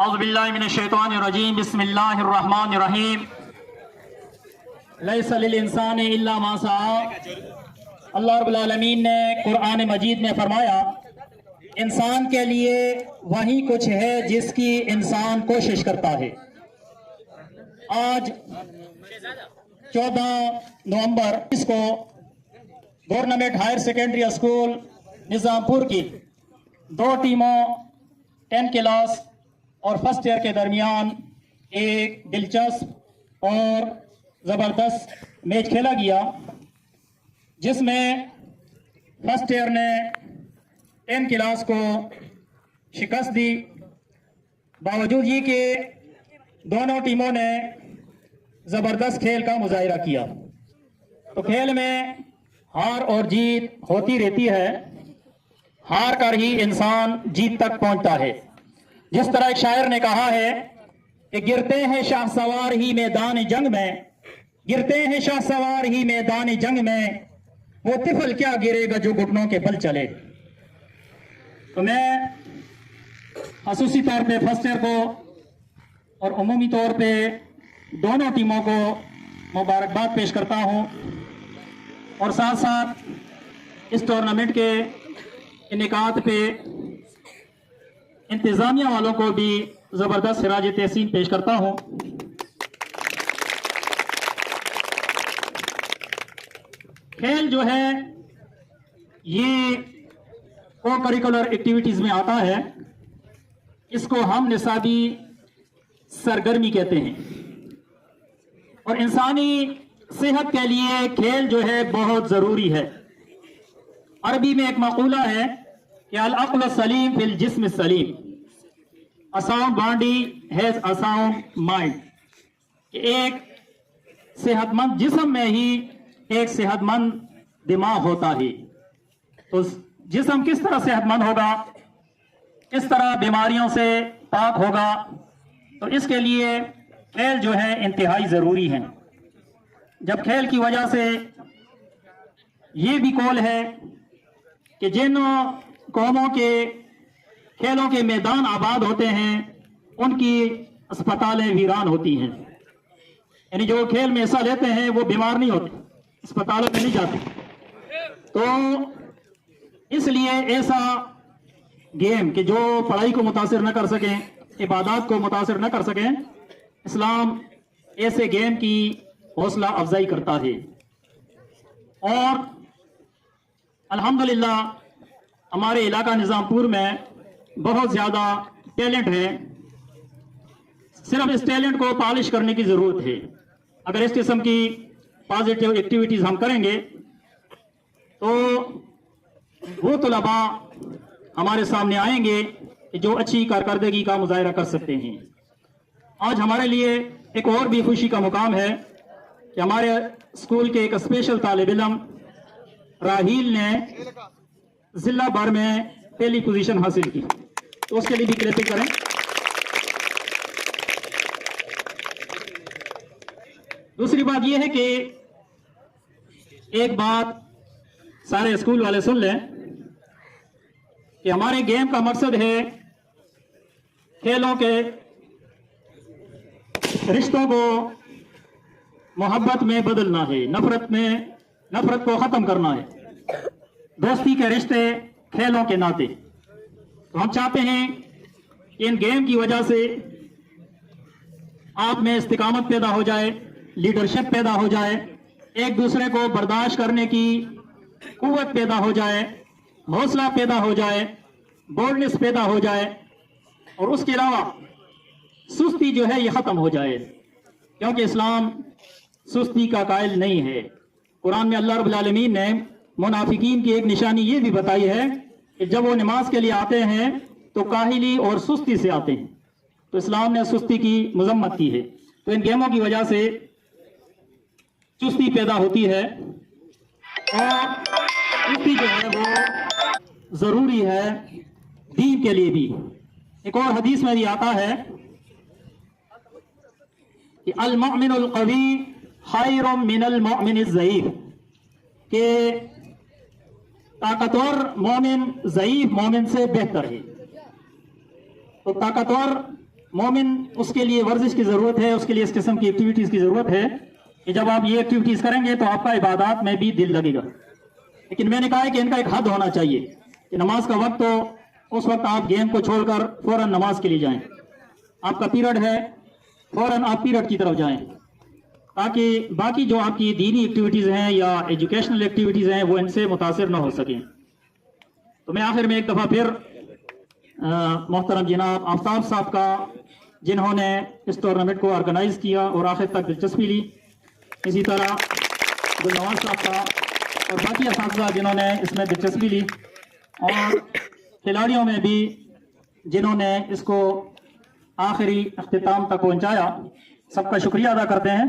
اعوذ باللہ من الشیطان الرجیم بسم اللہ الرحمن الرحیم لیس للانسان الا ما سعی۔ اللہ رب العالمین نے قرآن مجید میں فرمایا انسان کے لیے وہی کچھ ہے جس کی انسان کوشش کرتا ہے۔ آج 14 نومبر اس کو گورنمنٹ ہائر سیکنڈری اسکول نظام پور کی 2 ٹیموں 10 کلاس اور فرسٹ ایئر کے درمیان ایک دلچسپ اور زبردست میچ کھیلا گیا، جس میں فرسٹ ایئر نے 10 کلاس کو شکست دی۔ باوجود یہ کہ دونوں ٹیموں نے زبردست کھیل کا مظاہرہ کیا، تو کھیل میں ہار اور جیت ہوتی رہتی ہے، ہار کر ہی انسان جیت تک پہنچتا ہے۔ جس طرح ایک شاعر نے کہا ہے کہ گرتے ہیں شاہ سوار ہی میدان جنگ میں، گرتے ہیں شاہ سوار ہی میدان جنگ میں، وہ طفل کیا گرے گا جو گھٹنوں کے بل چلے۔ تو میں خصوصی طور پہ فرسٹ ایئر کو اور عمومی طور پہ دونوں ٹیموں کو مبارکباد پیش کرتا ہوں، اور ساتھ ساتھ اس ٹورنامنٹ کے انعقاد پہ انتظامیہ والوں کو بھی زبردست خراج تحسین پیش کرتا ہوں۔ کھیل جو ہے یہ کو کریکولر ایکٹیویٹیز میں آتا ہے، اس کو ہم نصابی سرگرمی کہتے ہیں، اور انسانی صحت کے لیے کھیل جو ہے بہت ضروری ہے۔ عربی میں ایک مقولہ ہے کہ العقل السلیم فی الجسم السلیم، a sound body has a sound mind، کہ ایک صحت مند جسم میں ہی ایک صحت مند دماغ ہوتا ہے۔ تو جسم کس طرح صحت مند ہوگا، کس طرح بیماریوں سے پاک ہوگا، تو اس کے لیے کھیل جو ہے انتہائی ضروری ہے۔ جب کھیل کی وجہ سے یہ بھی قول ہے کہ جن قوموں کے کھیلوں کے میدان آباد ہوتے ہیں ان کی اسپتالیں ویران ہوتی ہیں، یعنی جو کھیل میں حصہ لیتے ہیں وہ بیمار نہیں ہوتے، اسپتالوں میں نہیں جاتے۔ تو اس لیے ایسا گیم کہ جو پڑھائی کو متاثر نہ کر سکیں، عبادات کو متاثر نہ کر سکیں، اسلام ایسے گیم کی حوصلہ افزائی کرتا ہے۔ اور الحمدللہ ہمارے علاقہ نظام پور میں بہت زیادہ ٹیلنٹ ہے، صرف اس ٹیلنٹ کو پالش کرنے کی ضرورت ہے۔ اگر اس قسم کی پازیٹیو ایکٹیویٹیز ہم کریں گے تو وہ طلباء ہمارے سامنے آئیں گے کہ جو اچھی کارکردگی کا مظاہرہ کر سکتے ہیں۔ آج ہمارے لیے ایک اور بھی خوشی کا مقام ہے کہ ہمارے اسکول کے ایک اسپیشل طالب علم راہیل نے ضلع بھر میں پہلی پوزیشن حاصل کی، تو اس کے لیے بھی کلیپنگ کریں۔ دوسری بات یہ ہے کہ ایک بات سارے اسکول والے سن لیں کہ ہمارے گیم کا مقصد ہے کھیلوں کے رشتوں کو محبت میں بدلنا ہے، نفرت کو ختم کرنا ہے، دوستی کے رشتے کھیلوں کے ناطے۔ تو ہم چاہتے ہیں کہ ان گیم کی وجہ سے آپ میں استقامت پیدا ہو جائے، لیڈرشپ پیدا ہو جائے، ایک دوسرے کو برداشت کرنے کی قوت پیدا ہو جائے، حوصلہ پیدا ہو جائے، بولڈنس پیدا ہو جائے، اور اس کے علاوہ سستی جو ہے یہ ختم ہو جائے، کیونکہ اسلام سستی کا قائل نہیں ہے۔ قرآن میں اللہ رب العالمین نے منافقین کی ایک نشانی یہ بھی بتائی ہے کہ جب وہ نماز کے لیے آتے ہیں تو کاہلی اور سستی سے آتے ہیں، تو اسلام نے سستی کی مذمت کی ہے۔ تو ان گیموں کی وجہ سے چستی پیدا ہوتی ہے، اور چستی جو ہے وہ ضروری ہے دین کے لیے بھی۔ ایک اور حدیث میں یہ آتا ہے کہ المؤمن القوی خیر من المؤمن الضعیف، کہ طاقتور مومن ضعیف مومن سے بہتر ہے۔ تو طاقتور مومن اس کے لیے ورزش کی ضرورت ہے، اس کے لیے اس قسم کی ایکٹیویٹیز کی ضرورت ہے کہ جب آپ یہ ایکٹیویٹیز کریں گے تو آپ کا عبادات میں بھی دل لگے گا. لیکن میں نے کہا ہے کہ ان کا ایک حد ہونا چاہیے کہ نماز کا وقت تو اس وقت آپ گیم کو چھوڑ کر فوراً نماز کے لیے جائیں. آپ کا پیریڈ ہے، فوراً آپ پیریڈ کی طرف جائیں، تاکہ باقی جو آپ کی دینی ایکٹیویٹیز ہیں یا ایجوکیشنل ایکٹیویٹیز ہیں وہ ان سے متاثر نہ ہو سکیں. تو میں آخر میں ایک دفعہ پھر محترم جناب آفتاب صاحب کا، جنہوں نے اس ٹورنامنٹ کو آرگنائز کیا اور آخر تک دلچسپی لی، اسی طرح گلنواز صاحب کا اور باقی اساتذہ جنہوں نے اس میں دلچسپی لی، اور کھلاڑیوں میں بھی جنہوں نے اس کو آخری اختتام تک پہنچایا، سب کا شکریہ ادا کرتے ہیں.